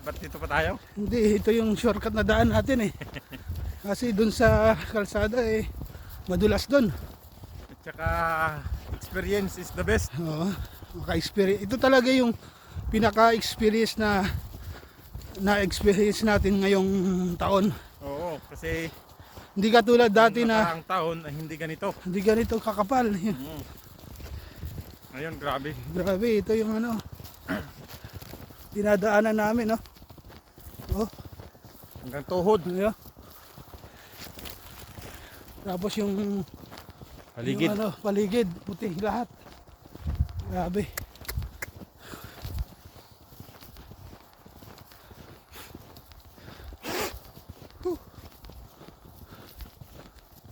ba't dito pa tayo? Hindi, ito yung shortcut na daan natin eh. Kasi dun sa kalsada eh, madulas dun. At saka, experience is the best. Oo, maka-experience. Ito talaga yung pinaka-experience na experience natin ngayong taon. Oo, kasi Hindi katulad dati nung na nakaraang taon ay hindi ganito. hindi ganito kakapal. Ngayon, grabe. Grabe, ito yung ano dinadaanan namin, no? Oh, Hanggang tuhod. ano yun? Tapos yung Paligid. yung ano, paligid, puti lahat. Grabe.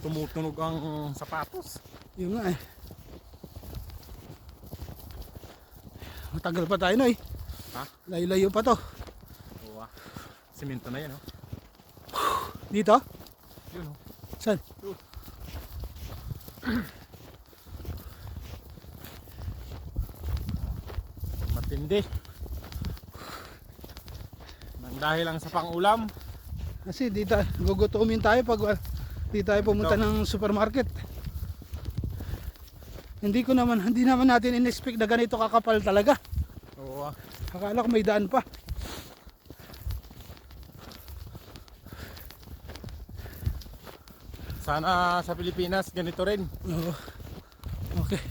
Tumutunog ang sapatos. Yung nga eh. Matagal pa tayo, no eh. Ha? Layo-layo pa to. Oo ah. Simento na yan, oh. Dito? Yun, oh. Saan? Matindi. Nang dahil lang sa pangulam. Kasi dito, gugutumin tayo pag di tayo pumunta ng supermarket. Hindi naman natin in-expect na ganito kakapal talaga. Oo ah. Akala ko may daan pa. Sana sa Pilipinas ganito rin. Oo. Okay.